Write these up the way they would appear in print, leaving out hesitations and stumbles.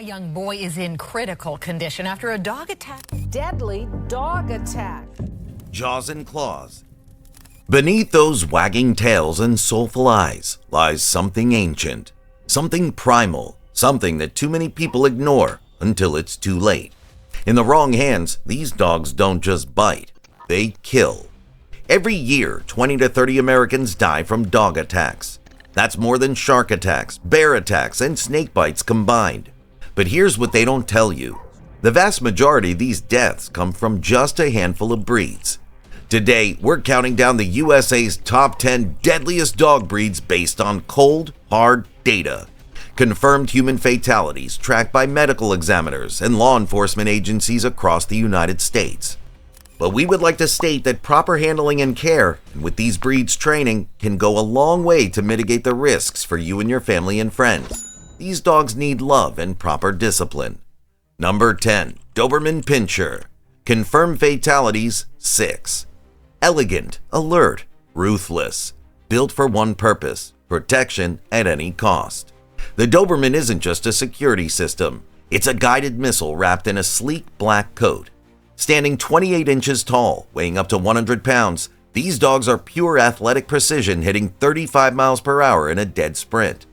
A young boy is in critical condition after a dog attack. Deadly dog attack. Jaws and claws. Beneath those wagging tails and soulful eyes lies something ancient, something primal, something that too many people ignore until it's too late. In the wrong hands, these dogs don't just bite, they kill. Every year, 20 to 30 Americans die from dog attacks. That's more than shark attacks, bear attacks, and snake bites combined. But here's what they don't tell you. The vast majority of these deaths come from just a handful of breeds. Today, we're counting down the USA's top 10 deadliest dog breeds based on cold, hard data. Confirmed human fatalities tracked by medical examiners and law enforcement agencies across the United States. But we would like to state that proper handling and care, and with these breeds training, can go a long way to mitigate the risks for you and your family and friends. These dogs need love and proper discipline. Number 10. Doberman Pinscher. Confirmed fatalities, 6. Elegant, alert, ruthless. Built for one purpose, protection at any cost. The Doberman isn't just a security system. It's a guided missile wrapped in a sleek black coat. Standing 28 inches tall, weighing up to 100 pounds, these dogs are pure athletic precision, hitting 35 miles per hour in a dead sprint.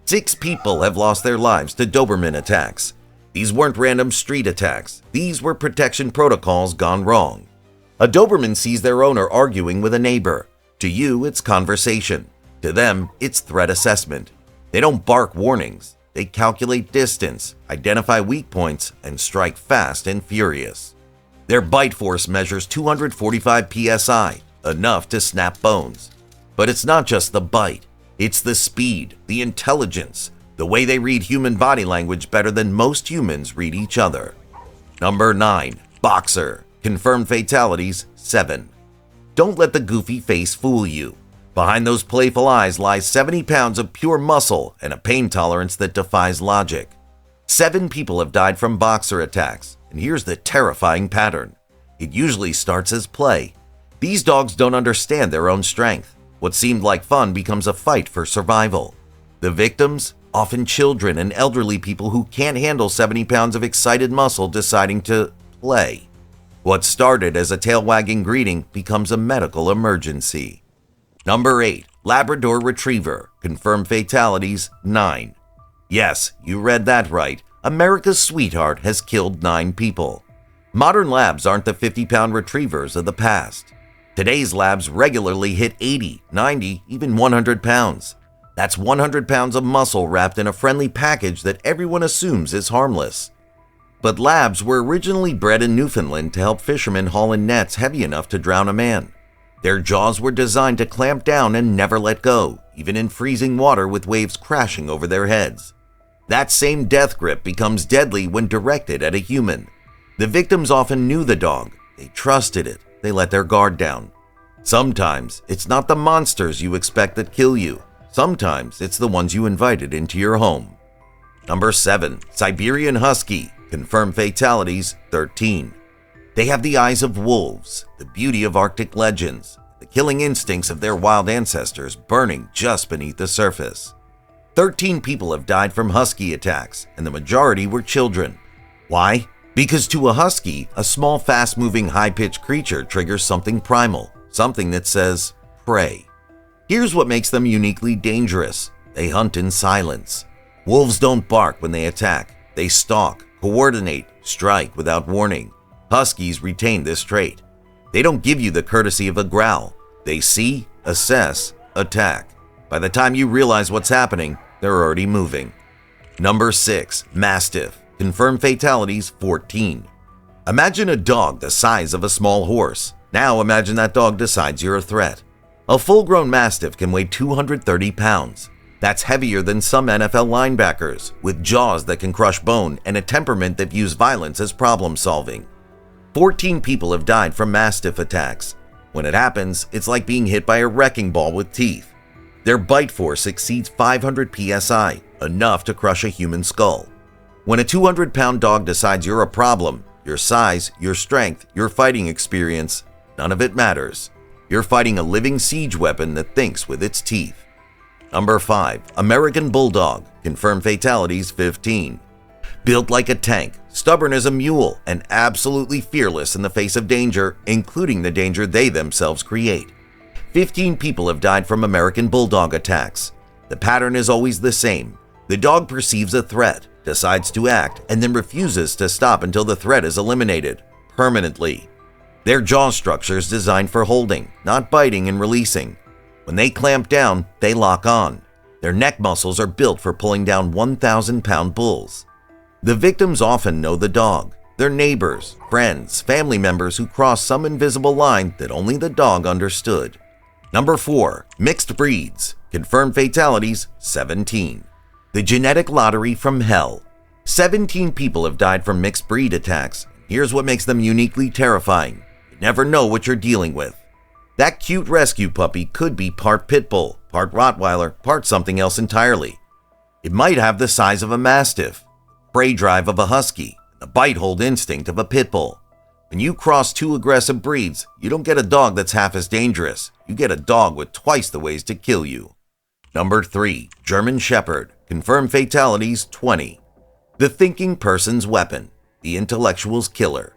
6 people have lost their lives to Doberman attacks. These weren't random street attacks. These were protection protocols gone wrong. A Doberman sees their owner arguing with a neighbor. To you, it's conversation. To them, it's threat assessment. They don't bark warnings. They calculate distance, identify weak points, and strike fast and furious. Their bite force measures 245 psi, enough to snap bones. But it's not just the bite. It's the speed, the intelligence, the way they read human body language better than most humans read each other. Number 9. Boxer. Confirmed fatalities, 7. Don't let the goofy face fool you. Behind those playful eyes lies 70 pounds of pure muscle and a pain tolerance that defies logic. 7 people have died from boxer attacks, and here's the terrifying pattern. It usually starts as play. These dogs don't understand their own strength. What seemed like fun becomes a fight for survival. The victims? Often children and elderly people who can't handle 70 pounds of excited muscle deciding to play. What started as a tail-wagging greeting becomes a medical emergency. Number 8. Labrador Retriever. Confirmed fatalities, 9. Yes, you read that right. America's sweetheart has killed 9 people. Modern labs aren't the 50-pound retrievers of the past. Today's labs regularly hit 80, 90, even 100 pounds. That's 100 pounds of muscle wrapped in a friendly package that everyone assumes is harmless. But labs were originally bred in Newfoundland to help fishermen haul in nets heavy enough to drown a man. Their jaws were designed to clamp down and never let go, even in freezing water with waves crashing over their heads. That same death grip becomes deadly when directed at a human. The victims often knew the dog. They trusted it. They let their guard down. Sometimes it's not the monsters you expect that kill you. Sometimes it's the ones you invited into your home. Number 7. Siberian Husky. Confirmed fatalities, 13. They have the eyes of wolves, the beauty of Arctic legends, the killing instincts of their wild ancestors burning just beneath the surface. 13 people have died from husky attacks, and the majority were children. Why? Because to a husky, a small, fast-moving, high-pitched creature triggers something primal, something that says, prey. Here's what makes them uniquely dangerous. They hunt in silence. Wolves don't bark when they attack. They stalk, coordinate, strike without warning. Huskies retain this trait. They don't give you the courtesy of a growl. They see, assess, attack. By the time you realize what's happening, they're already moving. Number 6. Mastiff. Confirmed fatalities, 14. Imagine a dog the size of a small horse. Now imagine that dog decides you're a threat. A full-grown Mastiff can weigh 230 pounds. That's heavier than some NFL linebackers, with jaws that can crush bone and a temperament that views violence as problem-solving. 14 people have died from Mastiff attacks. When it happens, it's like being hit by a wrecking ball with teeth. Their bite force exceeds 500 psi, enough to crush a human skull. When a 200-pound dog decides you're a problem, your size, your strength, your fighting experience, none of it matters. You're fighting a living siege weapon that thinks with its teeth. Number 5. American Bulldog. Confirmed fatalities, 15. Built like a tank, stubborn as a mule, and absolutely fearless in the face of danger, including the danger they themselves create. 15 people have died from American Bulldog attacks. The pattern is always the same. The dog perceives a threat, decides to act, and then refuses to stop until the threat is eliminated, permanently. Their jaw structure is designed for holding, not biting and releasing. When they clamp down, they lock on. Their neck muscles are built for pulling down 1,000-pound bulls. The victims often know the dog, their neighbors, friends, family members who crossed some invisible line that only the dog understood. Number 4. Mixed breeds. Confirmed fatalities, 17. The genetic lottery from hell. 17 people have died from mixed breed attacks. Here's what makes them uniquely terrifying. You never know what you're dealing with. That cute rescue puppy could be part pit bull, part Rottweiler, part something else entirely. It might have the size of a mastiff, prey drive of a husky, and the bite hold instinct of a pit bull. When you cross two aggressive breeds, you don't get a dog that's half as dangerous. You get a dog with twice the ways to kill you. Number 3. German Shepherd. Confirmed fatalities, 20. The thinking person's weapon. The intellectual's killer.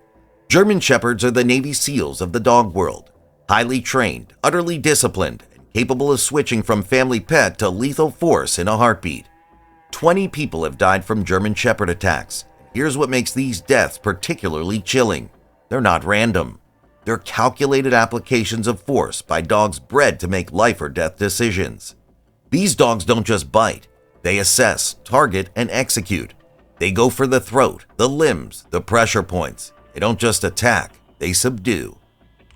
German Shepherds are the Navy SEALs of the dog world. Highly trained, utterly disciplined, and capable of switching from family pet to lethal force in a heartbeat. 20 people have died from German Shepherd attacks. Here's what makes these deaths particularly chilling. They're not random. They're calculated applications of force by dogs bred to make life or death decisions. These dogs don't just bite. They assess, target, and execute. They go for the throat, the limbs, the pressure points. They don't just attack, they subdue.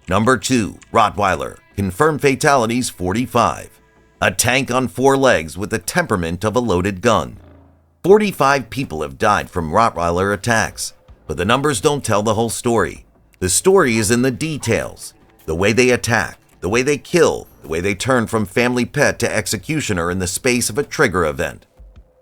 Number 2. Rottweiler. Confirmed fatalities, 45. A tank on 4 legs with the temperament of a loaded gun. 45 people have died from Rottweiler attacks. But the numbers don't tell the whole story. The story is in the details. The way they attack, the way they kill, the way they turn from family pet to executioner in the space of a trigger event.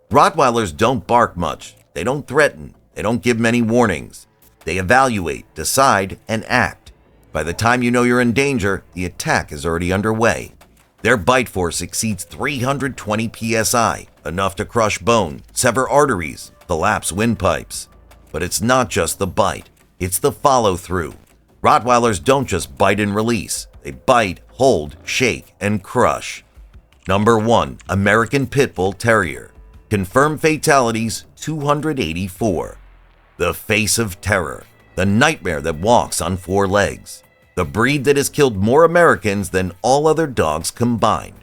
Rottweilers don't bark much. They don't threaten. They don't give many warnings. They evaluate, decide, and act. By the time you know you're in danger, the attack is already underway. Their bite force exceeds 320 psi, enough to crush bone, sever arteries, collapse windpipes. But it's not just the bite, it's the follow-through. Rottweilers don't just bite and release. They bite, hold, shake, and crush. Number 1. American Pit Bull Terrier. Confirmed fatalities, 284. The face of terror. The nightmare that walks on 4 legs. The breed that has killed more Americans than all other dogs combined.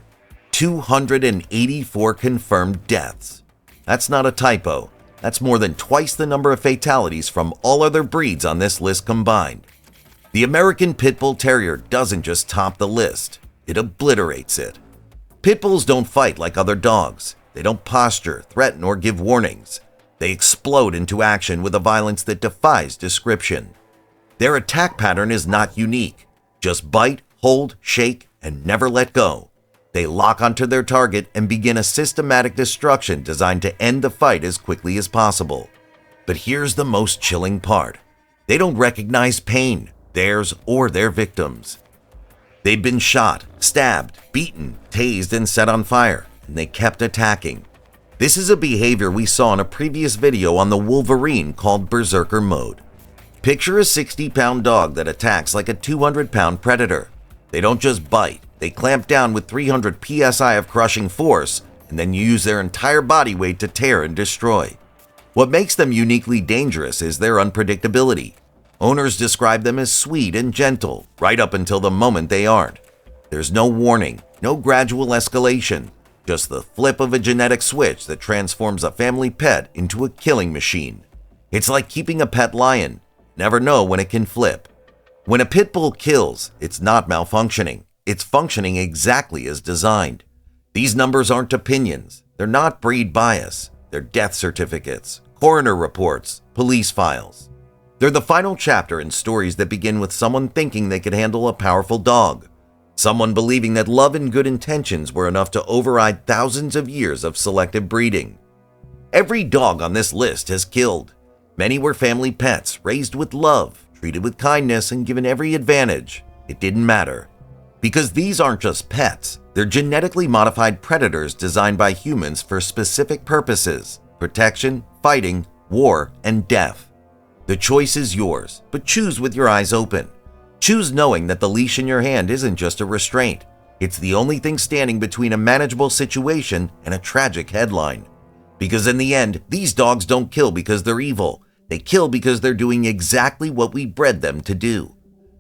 284 confirmed deaths. That's not a typo. That's more than twice the number of fatalities from all other breeds on this list combined. The American Pit Bull Terrier doesn't just top the list, it obliterates it. Pit bulls don't fight like other dogs. They don't posture, threaten, or give warnings. They explode into action with a violence that defies description. Their attack pattern is not unique. Just bite, hold, shake, and never let go. They lock onto their target and begin a systematic destruction designed to end the fight as quickly as possible. But here's the most chilling part. They don't recognize pain, theirs or their victims. They've been shot, stabbed, beaten, tased, and set on fire, and they kept attacking. This is a behavior we saw in a previous video on the Wolverine called Berserker Mode. Picture a 60-pound dog that attacks like a 200-pound predator. They don't just bite. They clamp down with 300 psi of crushing force and then use their entire body weight to tear and destroy. What makes them uniquely dangerous is their unpredictability. Owners describe them as sweet and gentle, right up until the moment they aren't. There's no warning, no gradual escalation, just the flip of a genetic switch that transforms a family pet into a killing machine. It's like keeping a pet lion. Never know when it can flip. When a pit bull kills, it's not malfunctioning. It's functioning exactly as designed. These numbers aren't opinions. They're not breed bias. They're death certificates, coroner reports, police files. They're the final chapter in stories that begin with someone thinking they could handle a powerful dog. Someone believing that love and good intentions were enough to override thousands of years of selective breeding. Every dog on this list has killed. Many were family pets, raised with love, treated with kindness, and given every advantage. It didn't matter. Because these aren't just pets, they're genetically modified predators designed by humans for specific purposes: protection, fighting, war, and death. The choice is yours, but choose with your eyes open. Choose knowing that the leash in your hand isn't just a restraint. It's the only thing standing between a manageable situation and a tragic headline. Because in the end, these dogs don't kill because they're evil. They kill because they're doing exactly what we bred them to do.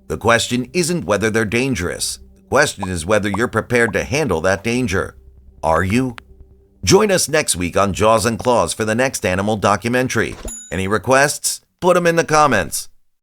The question isn't whether they're dangerous. The question is whether you're prepared to handle that danger. Are you? Join us next week on Jaws and Claws for the next animal documentary. Any requests? Put them in the comments.